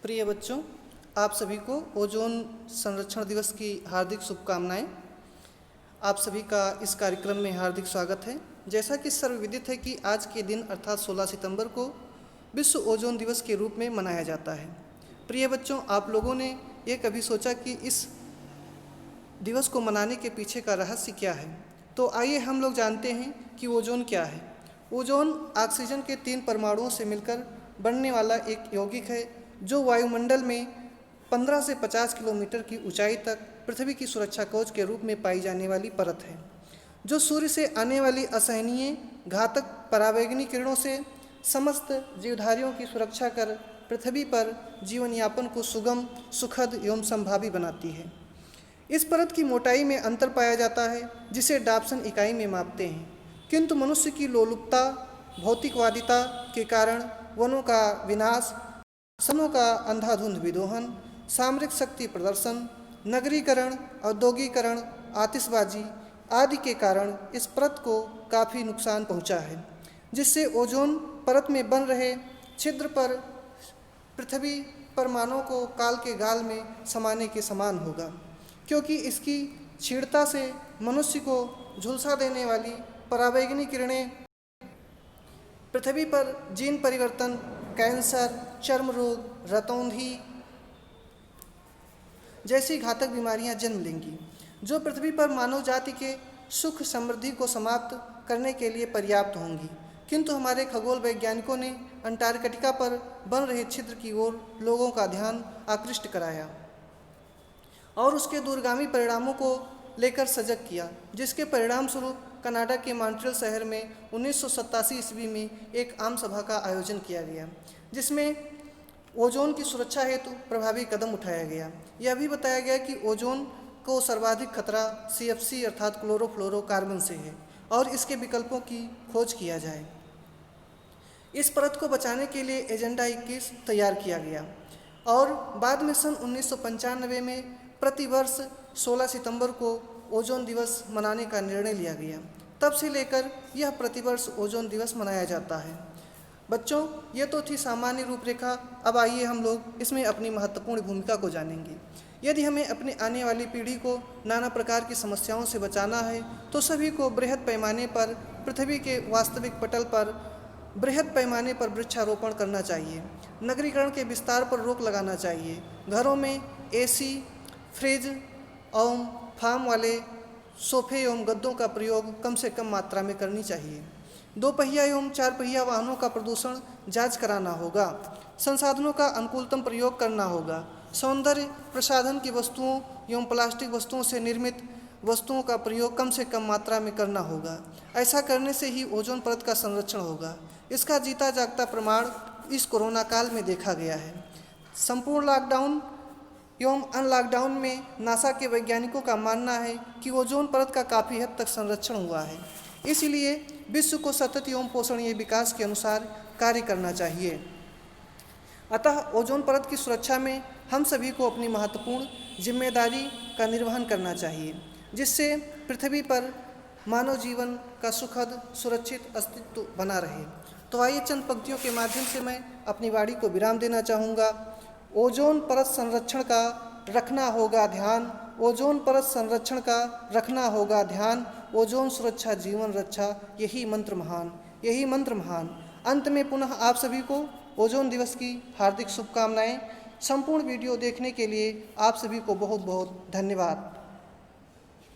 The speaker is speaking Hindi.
प्रिय बच्चों, आप सभी को ओजोन संरक्षण दिवस की हार्दिक शुभकामनाएं। आप सभी का इस कार्यक्रम में हार्दिक स्वागत है। जैसा कि सर्वविदित है कि आज के दिन अर्थात 16 सितंबर को विश्व ओजोन दिवस के रूप में मनाया जाता है। प्रिय बच्चों, आप लोगों ने ये कभी सोचा कि इस दिवस को मनाने के पीछे का रहस्य क्या है? तो आइए हम लोग जानते हैं कि ओजोन क्या है। ओजोन ऑक्सीजन के 3 परमाणुओं से मिलकर बनने वाला एक यौगिक है जो वायुमंडल में 15 से 50 किलोमीटर की ऊंचाई तक पृथ्वी की सुरक्षा कवच के रूप में पाई जाने वाली परत है, जो सूर्य से आने वाली असहनीय घातक परावैंगनी किरणों से समस्त जीवधारियों की सुरक्षा कर पृथ्वी पर जीवन यापन को सुगम, सुखद एवं संभावी बनाती है। इस परत की मोटाई में अंतर पाया जाता है, जिसे डाप्सन इकाई में मापते हैं, किंतु मनुष्य की लोलुपता, भौतिकवादिता के कारण वनों का विनाश, सनों का अंधाधुंध विदोहन, सामरिक शक्ति प्रदर्शन, नगरीकरण, औद्योगिकरण, आतिशबाजी आदि के कारण इस परत को काफ़ी नुकसान पहुंचा है, जिससे ओजोन परत में बन रहे छिद्र पर पृथ्वी पर मानव को काल के गाल में समाने के समान होगा, क्योंकि इसकी क्षीणता से मनुष्य को झुलसा देने वाली परावैंगनी किरणें पृथ्वी पर जीन परिवर्तन, कैंसर, चर्म रोग, रतौंधी जैसी घातक बीमारियां जन्म लेंगी, जो पृथ्वी पर मानव जाति के सुख समृद्धि को समाप्त करने के लिए पर्याप्त होंगी। किंतु हमारे खगोल वैज्ञानिकों ने अंटार्कटिका पर बन रहे छिद्र की ओर लोगों का ध्यान आकृष्ट कराया और उसके दूरगामी परिणामों को लेकर सजग किया, जिसके परिणाम स्वरूप कनाडा के मॉन्ट्रियल शहर में 1987 ईस्वी में एक आम सभा का आयोजन किया गया, जिसमें ओजोन की सुरक्षा हेतु प्रभावी कदम उठाया गया। यह भी बताया गया कि ओजोन को सर्वाधिक खतरा CFC अर्थात क्लोरोफ्लोरोकार्बन से है और इसके विकल्पों की खोज किया जाए। इस परत को बचाने के लिए एजेंडा 21 तैयार किया गया और बाद में सन 1995 में प्रतिवर्ष 16 सितंबर को ओजोन दिवस मनाने का निर्णय लिया गया। तब से लेकर यह प्रतिवर्ष ओजोन दिवस मनाया जाता है। बच्चों, ये तो थी सामान्य रूपरेखा। अब आइए हम लोग इसमें अपनी महत्वपूर्ण भूमिका को जानेंगे। यदि हमें अपने आने वाली पीढ़ी को नाना प्रकार की समस्याओं से बचाना है, तो सभी को बृहद पैमाने पर पृथ्वी के वास्तविक पटल पर बृहद पैमाने पर वृक्षारोपण करना चाहिए। नगरीकरण के विस्तार पर रोक लगाना चाहिए। घरों में AC, फ्रिज एवं फार्म वाले सोफे एवं गद्दों का प्रयोग कम से कम मात्रा में करनी चाहिए। 2 पहिया एवं 4 पहिया वाहनों का प्रदूषण जांच कराना होगा। संसाधनों का अनुकूलतम प्रयोग करना होगा। सौंदर्य प्रसाधन की वस्तुओं एवं प्लास्टिक वस्तुओं से निर्मित वस्तुओं का प्रयोग कम से कम मात्रा में करना होगा। ऐसा करने से ही ओजोन परत का संरक्षण होगा। इसका जीता जागता प्रमाण इस कोरोना काल में देखा गया है। संपूर्ण लॉकडाउन एवं अनलॉकडाउन में नासा के वैज्ञानिकों का मानना है कि ओजोन परत का काफ़ी हद तक संरक्षण हुआ है। इसलिए विश्व को सतत एवं पोषणीय विकास के अनुसार कार्य करना चाहिए। अतः ओजोन परत की सुरक्षा में हम सभी को अपनी महत्वपूर्ण जिम्मेदारी का निर्वहन करना चाहिए, जिससे पृथ्वी पर मानव जीवन का सुखद, सुरक्षित अस्तित्व बना रहे। तो आइए चंद पंक्तियों के माध्यम से मैं अपनी वाणी को विराम देना चाहूँगा। ओजोन परत संरक्षण का रखना होगा ध्यान, ओजोन परत संरक्षण का रखना होगा ध्यान, ओजोन सुरक्षा जीवन रक्षा, यही मंत्र महान, यही मंत्र महान। अंत में पुनः आप सभी को ओजोन दिवस की हार्दिक शुभकामनाएं। संपूर्ण वीडियो देखने के लिए आप सभी को बहुत बहुत धन्यवाद।